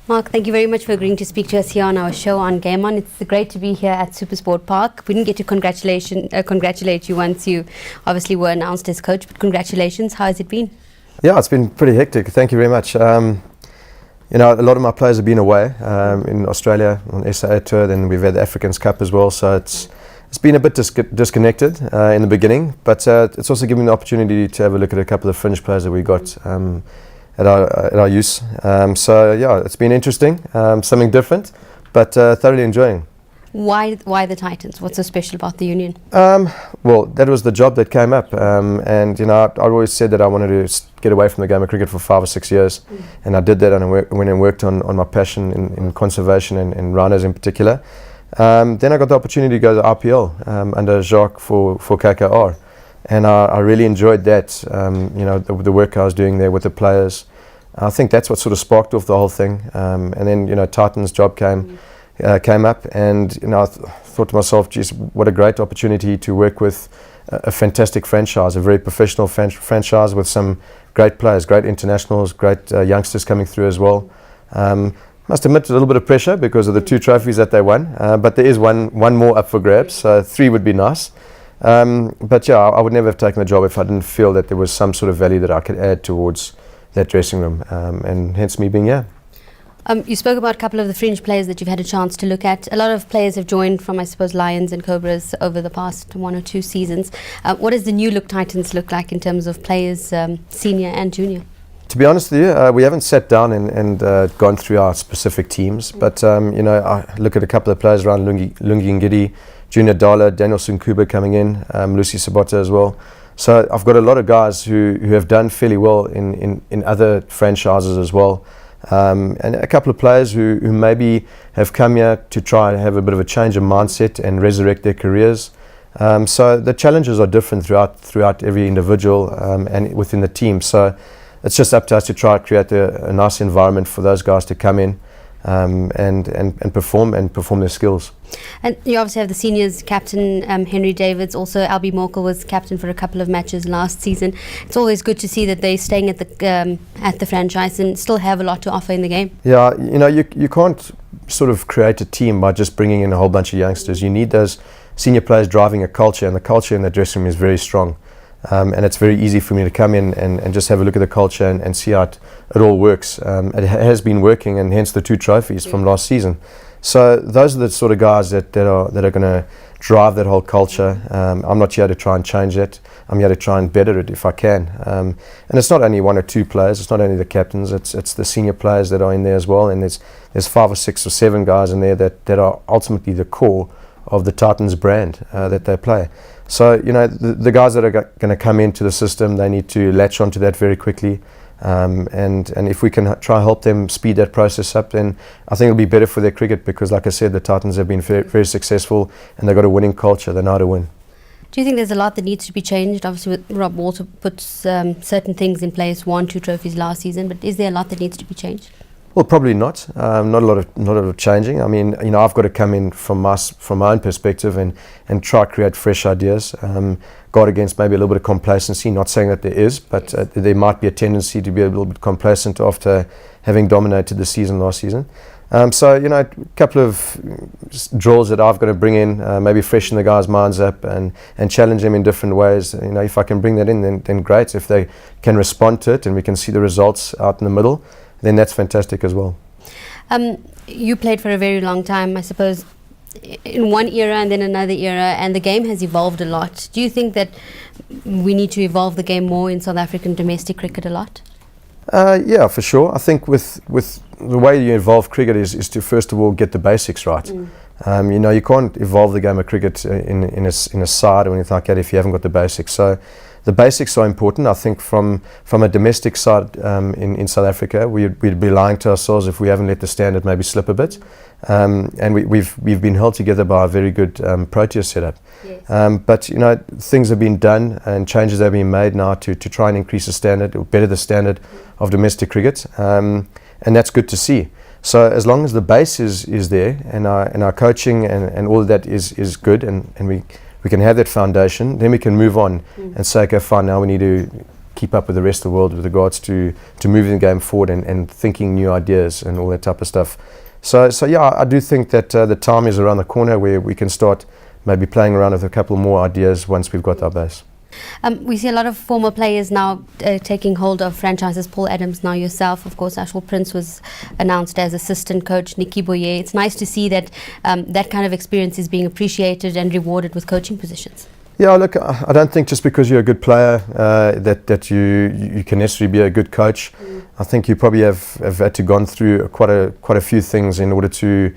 Mark, thank you very much for agreeing to speak to us here on our show on Game On. It's great to be here at Supersport Park. We didn't get to congratulate you once you obviously were announced as coach, but congratulations. How has it been? Yeah, it's been pretty hectic. Thank you very much. You know, a lot of my players have been away in Australia on SAA tour, then we've had the Africans Cup as well, so it's been a bit disconnected in the beginning, but it's also given me the opportunity to have a look at a couple of fringe players that we got at our use. So yeah, it's been interesting, something different, but thoroughly enjoying. Why the Titans? What's so special about the union? Well, that was the job that came up, and you know, I always said that I wanted to get away from the game of cricket for 5 or 6 years, and I did that, and I went and worked on my passion in conservation and rhinos in particular. Then I got the opportunity to go to the IPL under Jacques for KKR, and I really enjoyed that. You know, the work I was doing there with the players. I think that's what sort of sparked off the whole thing. And then, you know, Titans' job came up, and you know, I thought to myself, geez, what a great opportunity to work with a fantastic franchise, a very professional franchise with some great players, great internationals, great youngsters coming through as well. Must admit a little bit of pressure because of the 2 trophies that they won, but there is one more up for grabs, so 3 would be nice. But yeah, I would never have taken the job if I didn't feel that there was some sort of value that I could add towards that dressing room, and hence me being here. You spoke about a couple of the fringe players that you've had a chance to look at. A lot of players have joined from, I suppose, Lions and Cobras over the past 1 or 2 seasons. What does the new look Titans look like in terms of players, senior and junior? To be honest with you, we haven't sat down and gone through our specific teams, but you know, I look at a couple of players around Lungi Ngidi, Junior Dala, Daniel Sunkuba coming in, Lucy Sabota as well. So I've got a lot of guys who have done fairly well in other franchises as well. And a couple of players who maybe have come here to try and have a bit of a change of mindset and resurrect their careers. So the challenges are different throughout every individual and within the team. So it's just up to us to try to create a nice environment for those guys to come in and perform their skills. And you obviously have the seniors captain, Henry Davids. Also, Albie Morkel was captain for a couple of matches last season. It's always good to see that they're staying at the franchise and still have a lot to offer in the game. Yeah, you know, you can't sort of create a team by just bringing in a whole bunch of youngsters. You need those senior players driving a culture, and the culture in the dressing room is very strong. And it's very easy for me to come in and just have a look at the culture and see how it all works. It has been working, and hence the 2 trophies from last season. So those are the sort of guys that are going to drive that whole culture. I'm not here to try and change that. I'm here to try and better it if I can. And it's not only 1 or 2 players. It's not only the captains. It's the senior players that are in there as well. And there's 5 or 6 or 7 guys in there that are ultimately the core of the Titans brand that they play. So, you know, the guys that are going to come into the system, they need to latch onto that very quickly. And if we can try and help them speed that process up, then I think it'll be better for their cricket, because, like I said, the Titans have been very, very successful, and they've got a winning culture. They know how to win. Do you think there's a lot that needs to be changed? Obviously, with Rob Walter puts certain things in place, 1, 2 trophies last season, but is there a lot that needs to be changed? Well, probably not. Not a lot of changing. I mean, you know, I've got to come in from my own perspective and try to create fresh ideas. Guard against maybe a little bit of complacency. Not saying that there is, but there might be a tendency to be a little bit complacent after having dominated the season last season. So, you know, a couple of drills that I've got to bring in, maybe freshen the guys' minds up and challenge them in different ways. You know, if I can bring that in, then great. If they can respond to it and we can see the results out in the middle, then that's fantastic as well. You played for a very long time, I suppose, in one era and then another era, and the game has evolved a lot. Do you think that we need to evolve the game more in South African domestic cricket a lot? Yeah, for sure. I think with the way you evolve cricket is to first of all get the basics right. You know, you can't evolve the game of cricket in a side or anything like that if you haven't got the basics. So the basics are important. I think from a domestic side in South Africa, we'd be lying to ourselves if we haven't let the standard maybe slip a bit. And we've been held together by a very good Proteas setup. Yes. But you know, things have been done and changes have been made now to try and increase the standard or better the standard of domestic cricket, and that's good to see. So as long as the base is there and our coaching and all of that is good, and we can have that foundation, then we can move on and say, okay, fine, now we need to keep up with the rest of the world with regards to moving the game forward and thinking new ideas and all that type of stuff. So yeah, I do think that the time is around the corner where we can start maybe playing around with a couple more ideas once we've got our base. We see a lot of former players now taking hold of franchises. Paul Adams, now yourself, of course. Ashwell Prince was announced as assistant coach. Nicky Boyer. It's nice to see that that kind of experience is being appreciated and rewarded with coaching positions. Yeah, look, I don't think just because you're a good player that you can necessarily be a good coach. I think you probably have had to gone through quite a few things in order to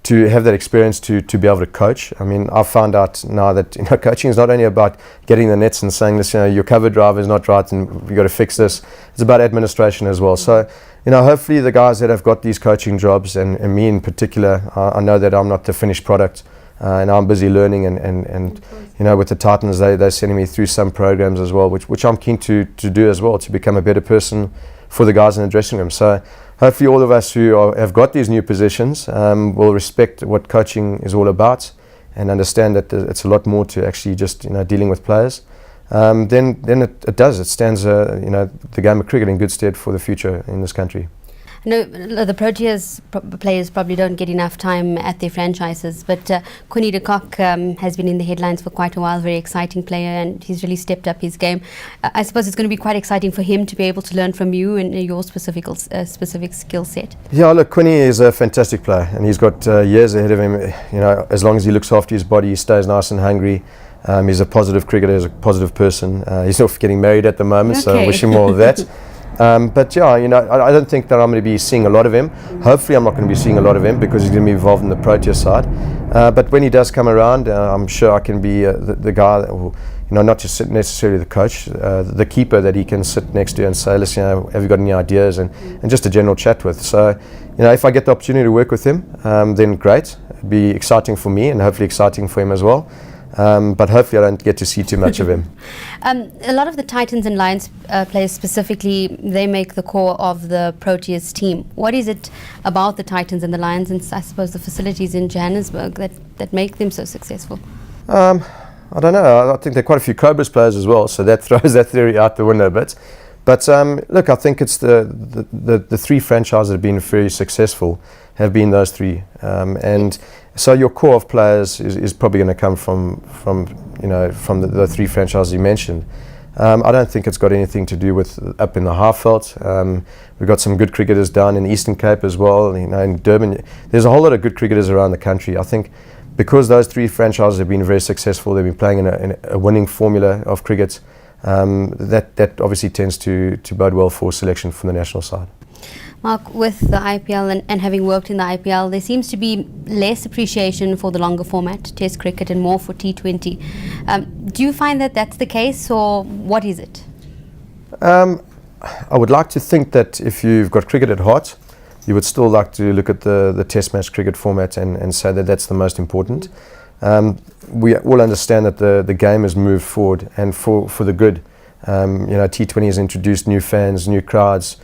have that experience to be able to coach. I mean, I've found out now that coaching is not only about getting the nets and saying this, your cover drive is not right and we've got to fix this. It's about administration as well. So, hopefully the guys that have got these coaching jobs and me in particular, I know that I'm not the finished product. And I'm busy learning and with the Titans they're sending me through some programs as well, which I'm keen to do as well, to become a better person for the guys in the dressing room. So hopefully all of us who have got these new positions will respect what coaching is all about and understand that it's a lot more to actually just dealing with players. Then it stands the game of cricket in good stead for the future in this country. No, the Proteas players probably don't get enough time at their franchises, but Quinton de Kock has been in the headlines for quite a while, very exciting player, and he's really stepped up his game. I suppose it's going to be quite exciting for him to be able to learn from you and your specific skill set. Yeah, look, Quinny is a fantastic player, and he's got years ahead of him. As long as he looks after his body, he stays nice and hungry. He's a positive cricketer, he's a positive person. He's off getting married at the moment, so I wish him all of that. But yeah, I don't think that I'm going to be seeing a lot of him. Hopefully I'm not going to be seeing a lot of him because he's going to be involved in the Proteas side. But when he does come around, I'm sure I can be the guy that will, not just necessarily the coach, the keeper that he can sit next to and say, listen, have you got any ideas, and just a general chat with. So, if I get the opportunity to work with him, then great. It'd be exciting for me and hopefully exciting for him as well. But hopefully I don't get to see too much of him. A lot of the Titans and Lions players specifically, they make the core of the Proteas team. What is it about the Titans and the Lions and I suppose the facilities in Johannesburg that make them so successful? I don't know. I think there are quite a few Cobras players as well, so that throws that theory out the window a bit. But look, I think it's the three franchises that have been very successful have been those three. And so your core of players is probably going to come from the three franchises you mentioned. I don't think it's got anything to do with up in the Highveld. We've got some good cricketers down in the Eastern Cape as well. In Durban, there's a whole lot of good cricketers around the country. I think because those three franchises have been very successful, they've been playing in a winning formula of cricket. That obviously tends to bode well for selection from the national side. Mark, with the IPL and having worked in the IPL, there seems to be less appreciation for the longer format, Test cricket, and more for T20. Do you find that that's the case, or what is it? I would like to think that if you've got cricket at heart, you would still like to look at the Test match cricket format and say that that's the most important. We all understand that the game has moved forward and for the good. T20 has introduced new fans, new crowds,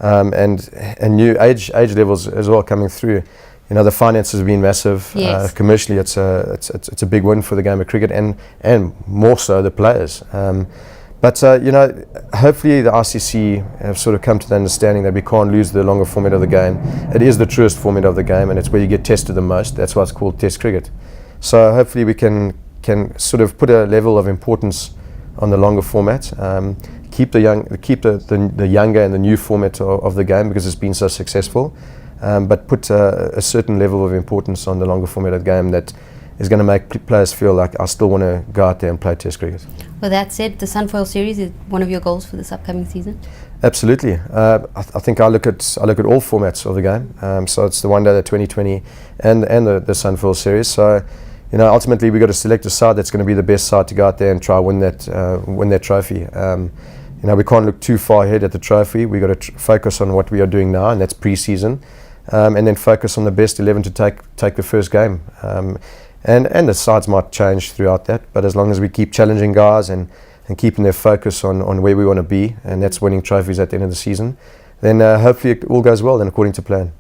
and new age levels as well coming through. The finances have been massive. Yes. Commercially, it's a big win for the game of cricket and more so the players. But hopefully the ICC have sort of come to the understanding that we can't lose the longer format of the game. It is the truest format of the game, and it's where you get tested the most. That's why it's called Test cricket. So hopefully we can sort of put a level of importance on the longer format. Keep the younger and the new format of the game because it's been so successful, but put a certain level of importance on the longer format of the game that is going to make players feel like I still want to go out there and play Test cricket. Well, that said, the Sunfoil Series is one of your goals for this upcoming season? Absolutely. I think I look at all formats of the game. So it's the One Day, the 2020, and the Sunfoil Series. So ultimately we've got to select a side that's going to be the best side to go out there and try win that trophy. We can't look too far ahead at the trophy. We've got to focus on what we are doing now, and that's pre-season, and then focus on the best 11 to take the first game. And the sides might change throughout that, but as long as we keep challenging guys and keeping their focus on where we want to be, and that's winning trophies at the end of the season, then hopefully it all goes well and according to plan.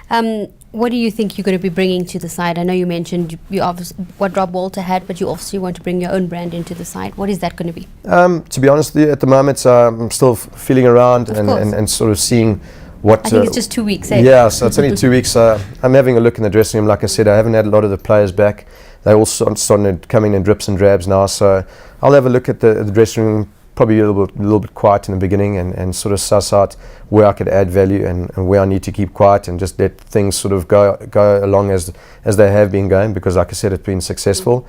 What do you think you're going to be bringing to the side? I know you mentioned you obviously what Rob Walter had, but you obviously want to bring your own brand into the side. What is that going to be? To be honest with you, at the moment, I'm still feeling around and sort of seeing what. I think it's just 2 weeks, eh? Yeah, so it's only 2 weeks. I'm having a look in the dressing room. Like I said, I haven't had a lot of the players back. They all started coming in drips and drabs now. So I'll have a look at the dressing room, probably a little bit quiet in the beginning, and sort of suss out where I could add value and where I need to keep quiet and just let things sort of go along as they have been going, because like I said, it's been successful.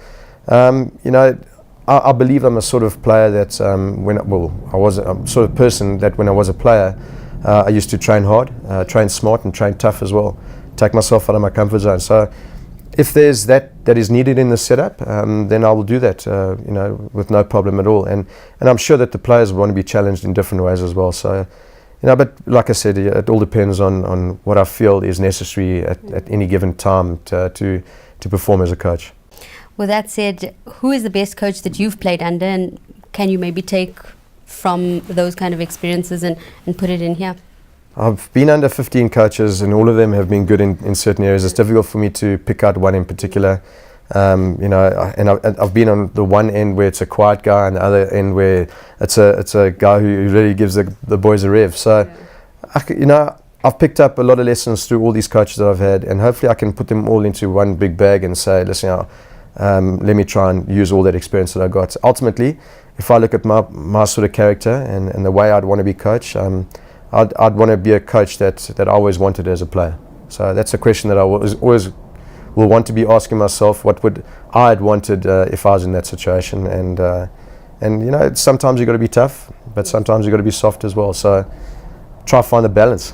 I believe I'm a sort of player that I'm sort of person that when I was a player, I used to train hard, train smart and train tough as well, take myself out of my comfort zone. So if there's that is needed in the setup, then I will do that, with no problem at all. And I'm sure that the players want to be challenged in different ways as well. So, but like I said, it all depends on what I feel is necessary at any given time to perform as a coach. With that said, who is the best coach that you've played under, and can you maybe take from those kind of experiences and put it in here? I've been under 15 coaches, and all of them have been good in certain areas. It's difficult for me to pick out one in particular. I've been on the one end where it's a quiet guy, and the other end where it's a guy who really gives the boys a rev. So, I've picked up a lot of lessons through all these coaches that I've had, and hopefully I can put them all into one big bag and say, listen, let me try and use all that experience that I got. Ultimately, if I look at my sort of character and the way I'd want to be coached, I'd want to be a coach that I always wanted as a player. So that's a question that I always will want to be asking myself: what would I had wanted if I was in that situation? And sometimes you've got to be tough, but sometimes you've got to be soft as well. So try to find the balance.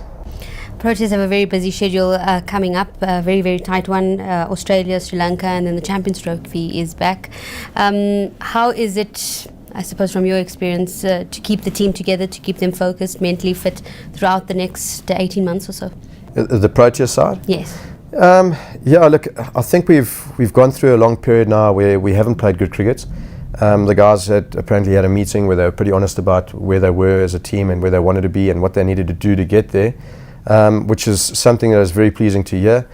Proteas have a very busy schedule coming up, a very, very tight one. Australia, Sri Lanka, and then the Champions Trophy is back. How is it, I suppose, from your experience, to keep the team together, to keep them focused, mentally fit throughout the next 18 months or so? The Proteas side? Yes. Look, I think we've gone through a long period now where we haven't played good cricket. The guys had apparently had a meeting where they were pretty honest about where they were as a team and where they wanted to be and what they needed to do to get there, which is something that is very pleasing to hear.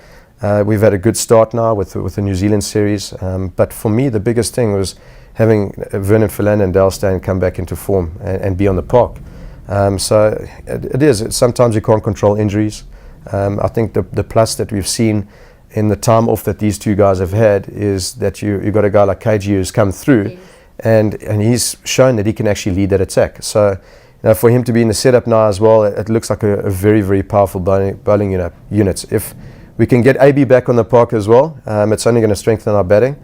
We've had a good start now with the New Zealand series, but for me the biggest thing was having Vernon Philander and Dale Steyn come back into form and be on the park. So it is. Sometimes you can't control injuries. I think the plus that we've seen in the time off that these two guys have had is that you've got a guy like KG who's come through, and he's shown that he can actually lead that attack. So for him to be in the setup now as well, it looks like a very, very powerful bowling unit. If we can get AB back on the park as well, it's only going to strengthen our batting.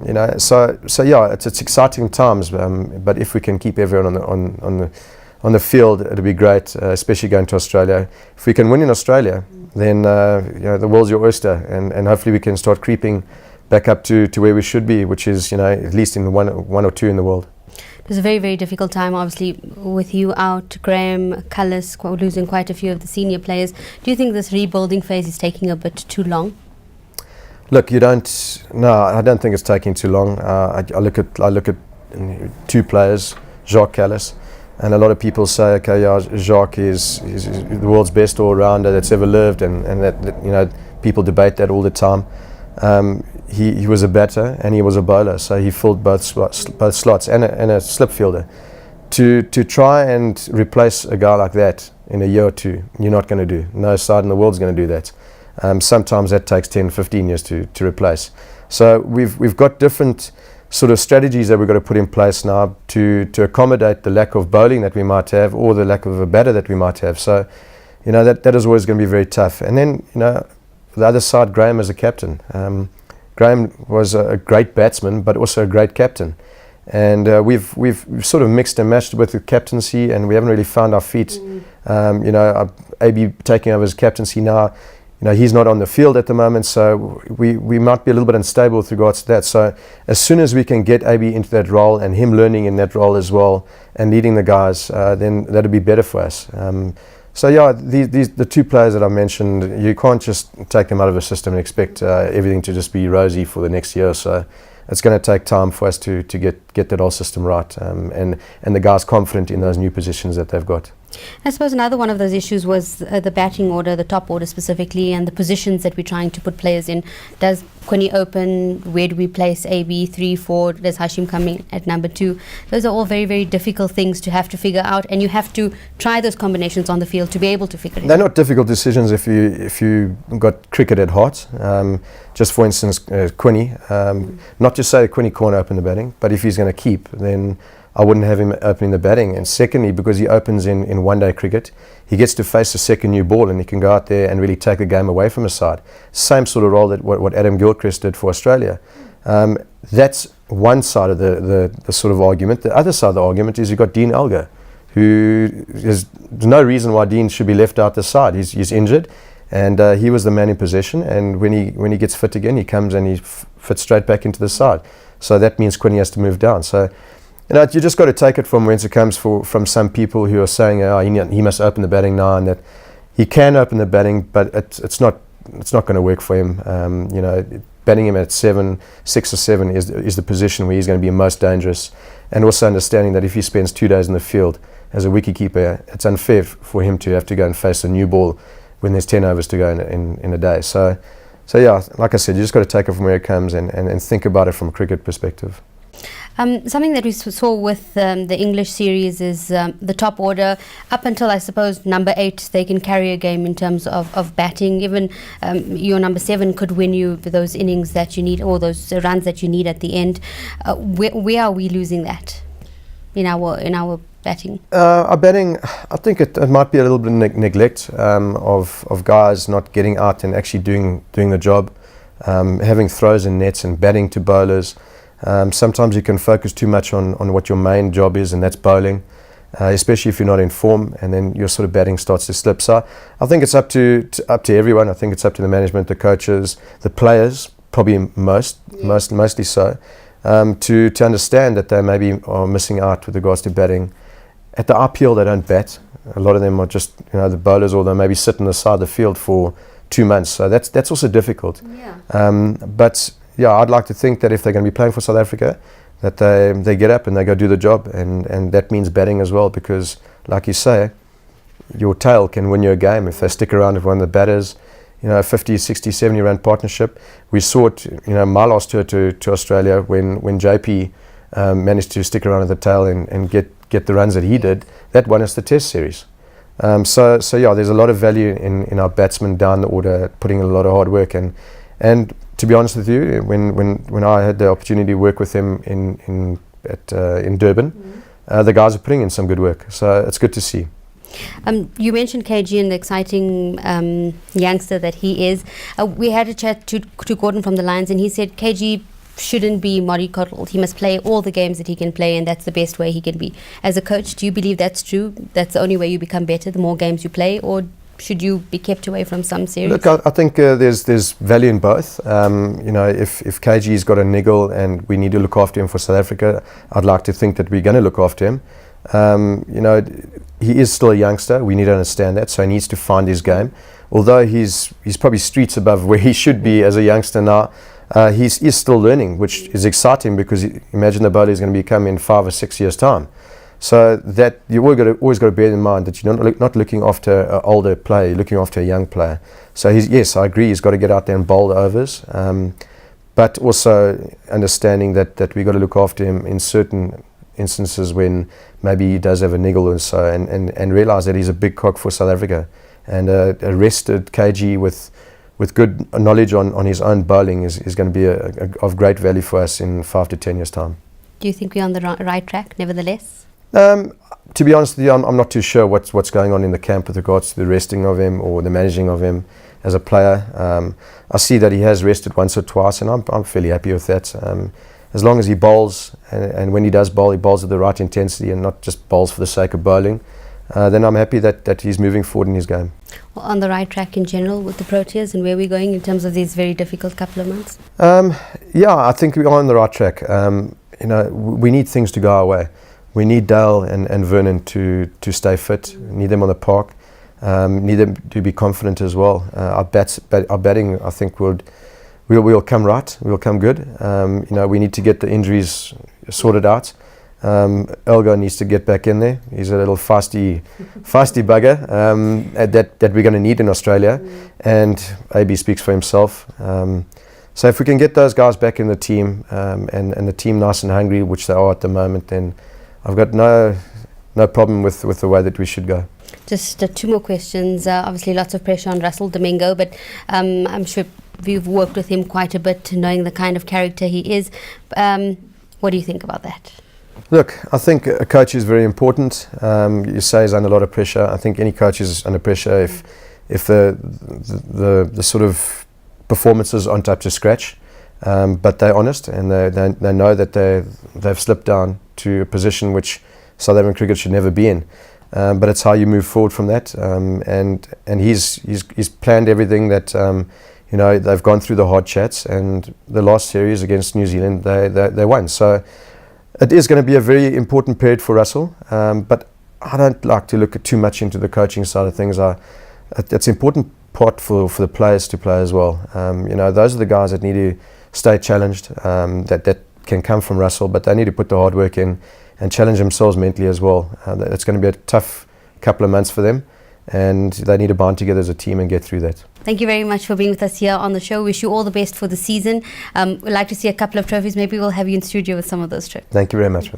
It's exciting times, but if we can keep everyone on the field, it'll be great, especially going to Australia. If we can win in Australia, then the world's your oyster, and hopefully we can start creeping back up to where we should be, which is at least in one or two in the world. It was a very, very difficult time, obviously, with you out, Graham, Cullis, losing quite a few of the senior players. Do you think this rebuilding phase is taking a bit too long? Look, I don't think it's taking too long. I look at two players, Jacques, Cullis, and a lot of people say, okay, Jacques is the world's best all-rounder that's ever lived, and that people debate that all the time. He was a batter and he was a bowler, so he filled both slots and a slip fielder. To try and replace a guy like that in a year or two, you're not going to do. No side in the world's going to do that. Sometimes that takes 10, 15 years to replace. So we've got different sort of strategies that we've got to put in place now to accommodate the lack of bowling that we might have, or the lack of a batter that we might have. So that is always going to be very tough. And then the other side, Graham as a captain. Graham was a great batsman, but also a great captain. And we've sort of mixed and matched with the captaincy, and we haven't really found our feet. AB taking over his captaincy now, he's not on the field at the moment, so we might be a little bit unstable with regards to that. So as soon as we can get AB into that role and him learning in that role as well and leading the guys, then that'll be better for us. The two players that I mentioned, you can't just take them out of the system and expect everything to just be rosy for the next year or so. It's going to take time for us to get that whole system right, and the guys confident in those new positions that they've got. I suppose another one of those issues was the batting order, the top order specifically, and the positions that we're trying to put players in. Does Quinny open? Where do we place AB 3, 4? Does Hashim come in at number 2? Those are all very, very difficult things to have to figure out, and you have to try those combinations on the field to be able to figure it out. They're not difficult decisions if you got cricket at heart. Just for instance, Quinny. Not to say Quinny can't open the batting, but if he's going to keep, then I wouldn't have him opening the batting. And secondly, because he opens in one-day cricket, he gets to face a second new ball and he can go out there and really take the game away from his side. Same sort of role that what Adam Gilchrist did for Australia. That's one side of the sort of argument. The other side of the argument is you've got Dean Elgar, who there's no reason why Dean should be left out the side. He's injured, and he was the man in possession. And when he gets fit again, he comes and he fits straight back into the side. So that means Quinny has to move down. So you just got to take it from whence it comes from some people who are saying he must open the batting now, and that he can open the batting, but it's not going to work for him. Batting him at 6 or 7 is the position where he's going to be most dangerous, and also understanding that if he spends 2 days in the field as a wicketkeeper, it's unfair for him to have to go and face a new ball when there's 10 overs to go in a day. So yeah, like I said, you just got to take it from where it comes and think about it from a cricket perspective. Something that we saw with the English series is the top order. Up until, I suppose, number 8, they can carry a game in terms of batting. Even your number 7 could win you those innings that you need, or those runs that you need at the end. Where are we losing that in our batting? Our batting, I think it might be a little bit of neglect of guys not getting out and actually doing the job, having throws in nets and batting to bowlers. Sometimes you can focus too much on what your main job is, and that's bowling, especially if you're not in form, and then your sort of batting starts to slip. So I think it's up to everyone. I think it's up to the management, the coaches, the players, probably mostly so, to understand that they maybe are missing out with regards to batting. At the IPL, they don't bat. A lot of them are just the bowlers, or they maybe sit on the side of the field for 2 months. So that's also difficult. Yeah. But yeah, I'd like to think that if they're going to be playing for South Africa, that they get up and they go do the job, and that means batting as well, because like you say, your tail can win you a game if they stick around with one of the batters. 50, 60, 70 run partnership. We saw it, my last tour to Australia when JP managed to stick around at the tail and get the runs that he did. That won us the Test series. So yeah, there's a lot of value in our batsmen down the order, putting in a lot of hard work, and to be honest with you, when I had the opportunity to work with him in Durban, the guys are putting in some good work. So it's good to see. You mentioned KG and the exciting youngster that he is. We had a chat to Gordon from the Lions, and he said KG shouldn't be mollycoddled. He must play all the games that he can play, and that's the best way he can be. As a coach, do you believe that's true? That's the only way you become better, the more games you play, or should you be kept away from some series? Look, I think there's value in both. If KG's got a niggle and we need to look after him for South Africa, I'd like to think that we're going to look after him. He is still a youngster. We need to understand that, so he needs to find his game. Although he's probably streets above where he should be as a youngster now, he's still learning, which is exciting, because imagine the bowler is going to become in 5 or 6 years' time. So that you always got to bear in mind that you're not looking after an older player, you're looking after a young player. So yes, I agree, he's got to get out there and bowl the overs, but also understanding that we got to look after him in certain instances when maybe he does have a niggle or so, and realise that he's a big cock for South Africa, and a rested KG with good knowledge on his own bowling is going to be of great value for us in 5 to 10 years' time. Do you think we're on the right track, nevertheless? To be honest with you, I'm not too sure what's going on in the camp with regards to the resting of him or the managing of him as a player. I see that he has rested once or twice, and I'm fairly happy with that. As long as he bowls, and when he does bowl, he bowls at the right intensity and not just bowls for the sake of bowling, then I'm happy that he's moving forward in his game. Well, on the right track in general with the Proteas, and where we're going in terms of these very difficult couple of months? Yeah, I think we are on the right track. We need things to go our way. We need Dale and Vernon to stay fit. We need them on the park. Need them to be confident as well. Our batting, I think, we'll come right. We'll come good. We need to get the injuries sorted out. Elgar needs to get back in there. He's a little feisty bugger that we're going to need in Australia, and AB speaks for himself. So if we can get those guys back in the team, and the team nice and hungry, which they are at the moment, then I've got no problem with the way that we should go. Just 2 more questions. Obviously, lots of pressure on Russell Domingo, but I'm sure you've worked with him quite a bit, knowing the kind of character he is. What do you think about that? Look, I think a coach is very important. You say he's under a lot of pressure. I think any coach is under pressure if the sort of performances aren't up to scratch. But they're honest, and they know that they've slipped down to a position which South African cricket should never be in. But it's how you move forward from that. And he's planned everything that. They've gone through the hard chats, and the last series against New Zealand, they won. So it is going to be a very important period for Russell. But I don't like to look too much into the coaching side of things. It's an important part for the players to play as well. Those are the guys that need to stay challenged, that can come from Russell, but they need to put the hard work in and challenge themselves mentally as well. It's going to be a tough couple of months for them, and they need to bond together as a team and get through that. Thank you very much for being with us here on the show. Wish you all the best for the season. We'd like to see a couple of trophies. Maybe we'll have you in studio with some of those trophies. Thank you very much.